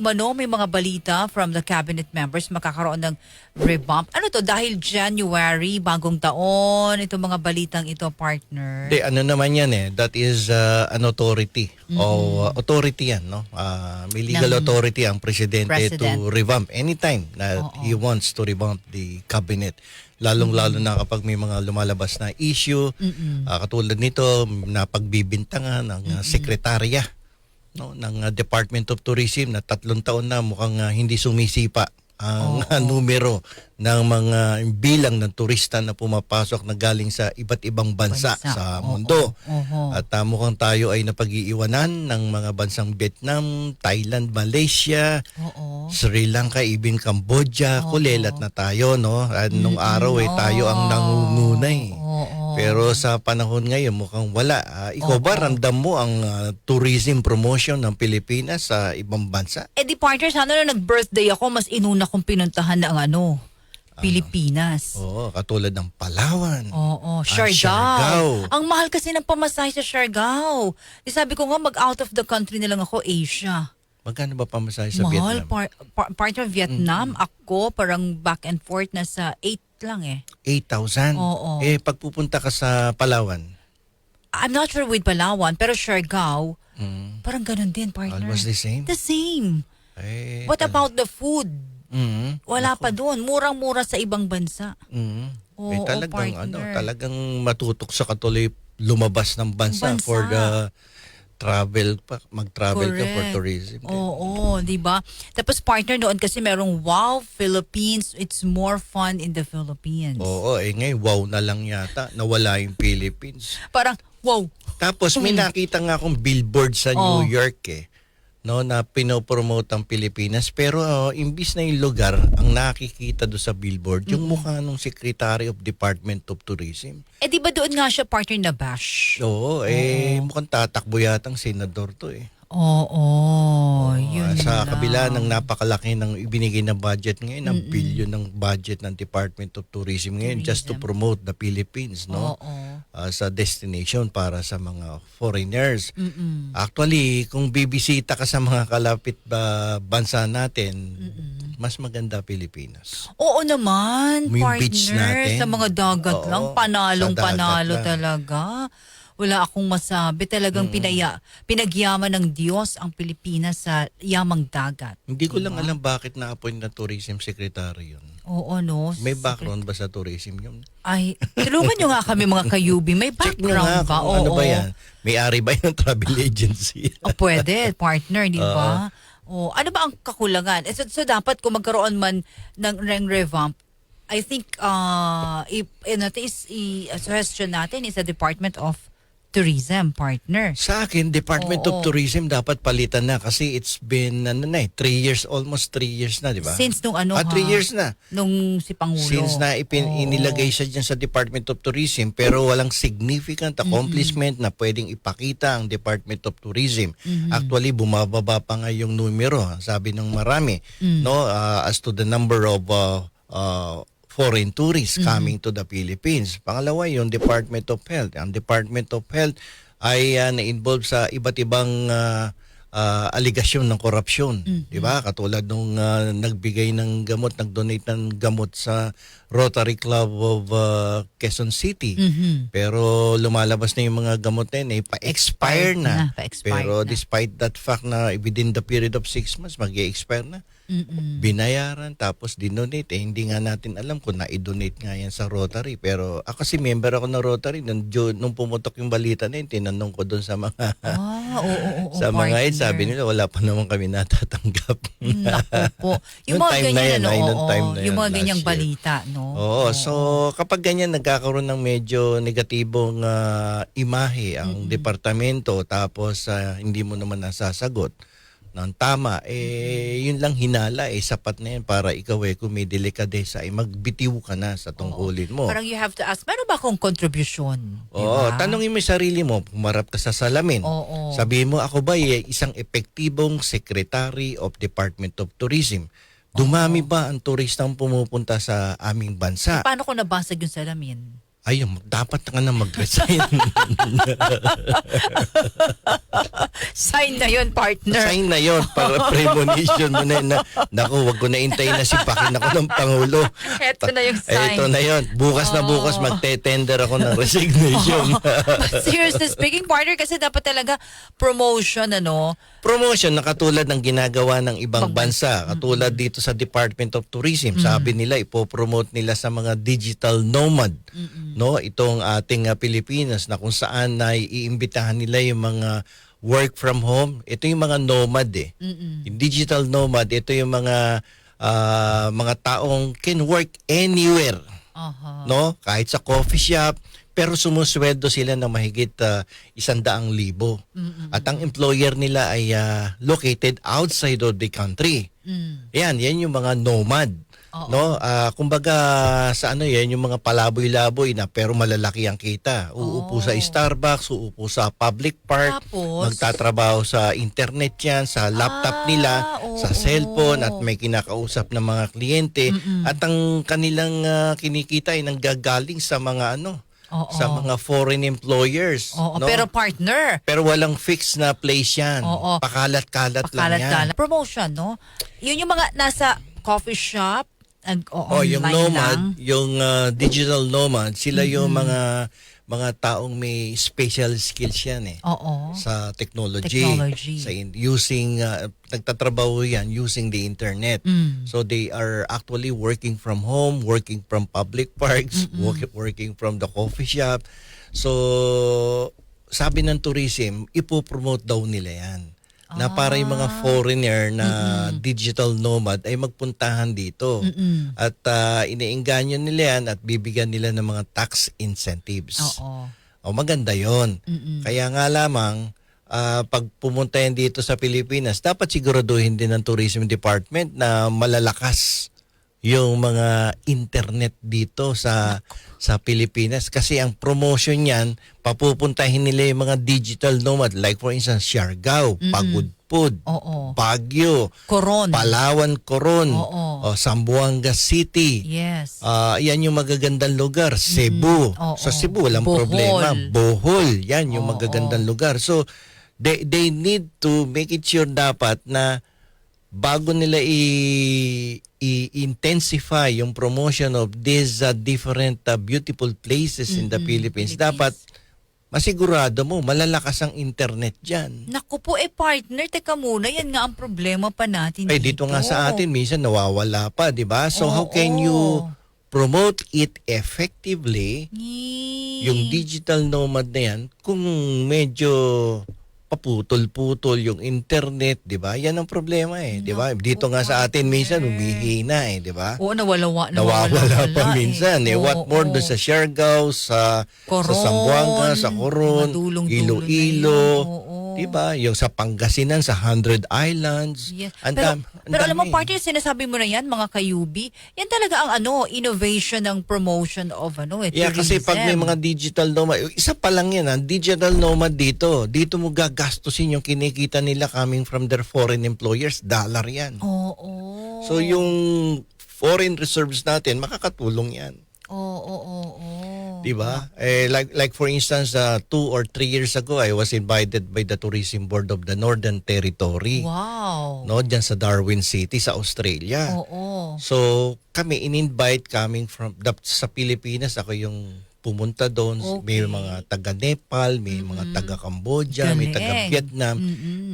umano may mga balita from the cabinet members magkakaroon ng revamp. Ano to? Dahil January, bagong taon, itong mga balitang ito, partner. Hindi, ano naman yan eh. That is an authority. O authority yan, no? May legal authority ang presidente to revamp anytime na he wants to revamp the cabinet. Lalong-lalo na kapag may mga lumalabas na issue, katulad nito, na pagbibintangan ng sekretarya, no, ng Department of Tourism na 3 taon na mukhang hindi sumisipa ang numero ng mga bilang ng turista na pumapasok na galing sa iba't ibang bansa sa mundo. At mukhang tayo ay napag-iiwanan ng mga bansang Vietnam, Thailand, Malaysia, Sri Lanka, even Cambodia. Kulelat na tayo, no? At nung araw ay tayo ang nangungunay. Pero sa panahon ngayon mukhang wala. Ikaw ba ramdam mo ang tourism promotion ng Pilipinas sa ibang bansa? Eh di partner, sana na nag-birthday ako, mas inuna kong pinuntahan ng Pilipinas. Oo, katulad ng Palawan. Siargao. Ang mahal kasi ng pamasahe sa Siargao. Di sabi ko nga mag-out of the country na lang ako, Asia. Magkano ba pamasahe sa Mahal, Vietnam? partner Vietnam, ako parang back and forth na sa 8 lang eh. 8,000? Eh, pagpupunta ka sa Palawan? I'm not sure with Palawan, pero Siargao, parang ganun din, partner. Almost the same? The same. Eh, What about the food? Wala Naku. pa doon. Murang-mura sa ibang bansa. Talagang matutok sa katuloy lumabas ng bansa. For the travel pa, mag-travel ka for tourism. Di ba? Tapos partner noon kasi merong Wow Philippines, it's more fun in the Philippines. Ngayon wow na lang yata, nawala yung Philippines. Parang wow. Tapos may nakita nga akong billboard sa New York no, na pinopromote ang Pilipinas, pero imbis na yung lugar ang nakikita do sa billboard, yung mukha ng Secretary of Department of Tourism. Eh di ba doon nga siya partner na bash? Mukhang tatakbo yatang senador to eh. Yun sa lang. kabila ng napakalaki ng ibinigay na budget ngayon, ng billion ng budget ng Department of Tourism ngayon just to promote the Philippines, no? Sa destination para sa mga foreigners. Actually, kung bibisita ka sa mga kalapit bansa natin, mas maganda Pilipinas. Oo naman, Yung partner. beach natin. Sa mga dagat lang, panalong-panalo talaga. Wala akong masabi. Talagang pinagyaman ng Diyos ang Pilipinas sa yamang dagat. Hindi ko lang alam bakit na-appoint na tourism secretary yun. No? May background ba sa tourism yun? Ay, tulungan nyo nga kami mga kayubi. May Check nyo background nga ba? kung ano ba yan. May-ari ba yung travel agency? Pwede, partner, di ba? Ano ba ang kakulangan? So dapat kung magkaroon man ng revamp, I think suggestion natin is the Department of Tourism, partner. Sa akin, Department of Tourism dapat palitan na kasi it's been 3 years, almost 3 years na, di ba? Since nung 3 years na. Nung si Pangulo. Since na inilagay siya dyan sa Department of Tourism pero walang significant accomplishment na pwedeng ipakita ang Department of Tourism. Actually, bumababa pa nga yung numero, sabi ng marami, no, as to the number of foreign tourists coming to the Philippines. Pangalawa, yung Department of Health. Ang Department of Health ay na-involve sa iba't ibang aligasyon ng korupsyon. Diba? Katulad nung nagbigay ng gamot, nag-donate ng gamot sa Rotary Club of Quezon City. Pero lumalabas na yung mga gamot na yun, pa-expire na. Pero despite that fact na within the period of 6 months, mag-i-expire na. Binayaran tapos dinonate. Hindi nga natin alam kung na-donate nga yan sa Rotary. Pero ako si member ako ng Rotary. Nung pumutok yung balita na yun, tinanong ko doon sa mga sa mga yun, sabi nila wala pa naman kami natatanggap. Naku po. Yung mga ganyan, yung mga ganyang balita, no? So kapag ganyan nagkakaroon ng medyo negatibong imahe ang departamento tapos hindi mo naman nasasagot ng tama, yun lang hinala, sapat na yan para ikaw kung may delikadesa, magbitiw ka na sa tungkulin mo. Parang you have to ask, meron ba akong kontribusyon? Diba? Tanungin mo yung sarili mo, pumarap ka sa salamin. Sabihin mo, ako ba isang epektibong Secretary of Department of Tourism? Dumami ba ang turistang pumupunta sa aming bansa? Paano ko nabasag yung salamin? Ayun, dapat ka na mag-resign. Sign na yun, partner. Sign na yon para premonition mo na naku, wag ko na intayin na sipakin ako ng Pangulo. Eto na yung sign. Ito na yon. Bukas na bukas magte-tender ako ng resignation. But seriously speaking, partner, kasi dapat talaga promotion, ano? Promotion na katulad ng ginagawa ng ibang bansa, katulad dito sa Department of Tourism. Sabi nila ipopromote nila sa mga digital nomad, no? Itong ating Pilipinas na kung saan na iimbitahan nila yung mga work from home. Ito yung mga nomad eh. Yung digital nomad, ito yung mga taong can work anywhere, no? Kahit sa coffee shop, pero sumusweldo sila ng mahigit 100,000. At ang employer nila ay located outside of the country. Yan yung mga nomad. No, kumbaga sa yan yung mga palaboy-laboy na pero malalaki ang kita. Uupo sa Starbucks, uupo sa public park, Tapos? magtatrabaho sa internet yan, sa laptop nila, sa cellphone at may kinakausap ng mga kliyente at ang kanilang kinikita ay nanggagaling sa mga sa mga foreign employers. No? Pero partner, Pero walang fixed na place yan. Pakalat-kalat lang yan. pakalat-kalat. Promotion, no? Yun yung mga nasa coffee shop, Yung online nomad, lang. yung digital nomad, sila yung mga taong may special skills yan eh. Oo. Sa technology. Technology. Sa using nagtatrabaho yan using the internet. So they are actually working from home, working from public parks, working from the coffee shop. So sabi ng tourism, ipopromote daw nila yan. Na para yung mga foreigner na digital nomad ay magpuntahan dito. At iniengganyo nila yan at bibigyan nila ng mga tax incentives. Maganda yon. Kaya nga lamang, pag pumunta yan dito sa Pilipinas, dapat siguraduhin din ng Tourism Department na malalakas yung mga internet dito sa Pilipinas kasi ang promotion niyan papupuntahin nila yung mga digital nomad like for instance Siargao, Pagudpud, Baguio, Coron, Palawan, Coron, Zamboanga City. Yes. Yan yung magagandang lugar. Cebu. Sa Cebu walang problema. Bohol. Yan yung magagandang lugar. So they need to make it sure dapat na bago nila i-intensify yung promotion of these different beautiful places in the Philippines, dapat masigurado mo, malalakas ang internet dyan. Naku po, partner, teka muna, yan nga ang problema pa natin Dito nga sa atin, minsan nawawala pa, di ba? So how can you promote it effectively, yung digital nomad na yan, kung medyo paputol-putol yung internet, 'di ba? Yan ang problema 'di ba? Dito nga sa atin minsan humihina 'di ba? Nawawala pa minsan What more doon sa Siargao, sa Zamboanga, sa Coron, Iloilo, 'di ba? Yung sa Pangasinan, sa 100 Islands. Yes. Pero alam mo, partner, sinasabi mo na yan, mga kayubi, yan talaga ang innovation ng promotion of tourism. Kasi pag may mga digital nomad, isa pa lang yan, digital nomad dito mo gagastusin yung kinikita nila coming from their foreign employers, dollar yan. So yung foreign reserves natin, makakatulong yan. Diba? Like for instance, 2 or 3 years ago, I was invited by the Tourism Board of the Northern Territory. Wow. No, diyan sa Darwin City sa Australia. So kami in-invite coming from sa Pilipinas, ako yung pumunta doon. May mga taga Nepal, may mga taga Cambodia, may taga Vietnam.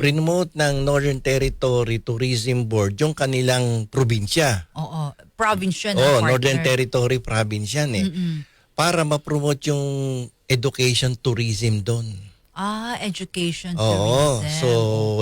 Promote ng Northern Territory Tourism Board yung kanilang probinsya. Provincia na partner. Northern Territory province yan para ma-promote yung education tourism doon. Education tourism. So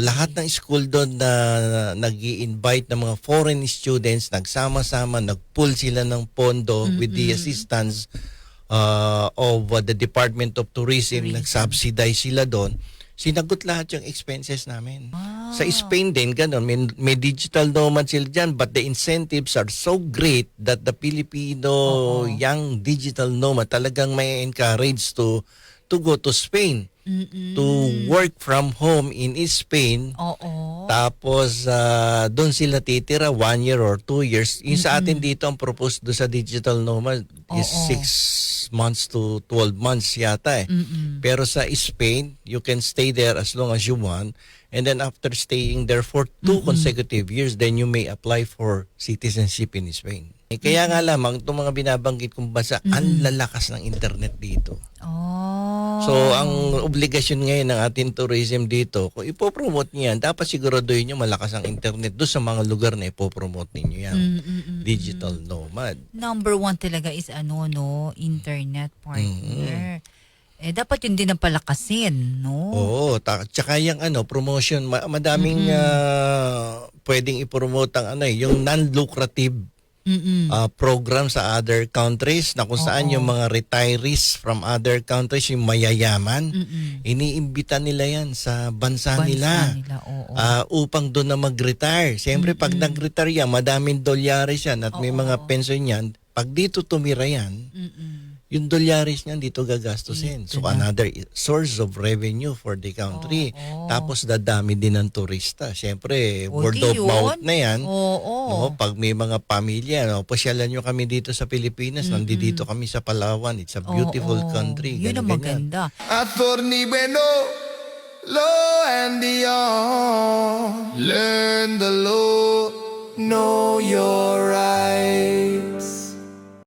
lahat ng school doon na nag-i-invite ng mga foreign students, nagsama-sama, nag-pool sila ng pondo with the assistance of the Department of Tourism. Nag-subsidize sila doon. Sinagot lahat yung expenses namin. Sa Spain din, ganun. May digital nomad sila dyan, but the incentives are so great that the Filipino young digital nomad talagang may encourage to go to Spain. to work from home in Spain. Oo. Tapos doon sila titira 1 year or 2 years. Yung sa atin dito ang proposed do sa digital nomad is 6 months to 12 months yata eh. Pero sa Spain, you can stay there as long as you want. And then after staying there for 2 consecutive years, then you may apply for citizenship in Spain. Kaya nga lamang, itong mga binabanggit kong bansa, ang lalakas ng internet dito. Oh. So, ang obligasyon ngayon ng ating tourism dito, kung ipopromote niyan, dapat siguraduhin nyo malakas ang internet doon sa mga lugar na ipopromote ninyo yan. Digital nomad. Number 1 talaga is internet partner. Dapat yun din ang palakasin, no? Oo, tsaka yung promotion, madaming pwedeng ipromote ang yung non-lucrative program sa other countries na kung saan yung mga retirees from other countries, yung mayayaman, iniimbita nila yan sa bansa nila. Upang doon na mag-retire. Siyempre, pag nag-retire yan, madaming dolyares yan at may mga pension yan. Pag dito tumira yan, yung dolyares niyan dito gagastusin. So another source of revenue for the country. Tapos dadami din ng turista. Siyempre, word of mouth na yan. No, pag may mga pamilya, pasyalan nyo kami dito sa Pilipinas, nandito kami sa Palawan. It's a beautiful country. Yun ang maganda. Attorney Bueno, law and the learn the law.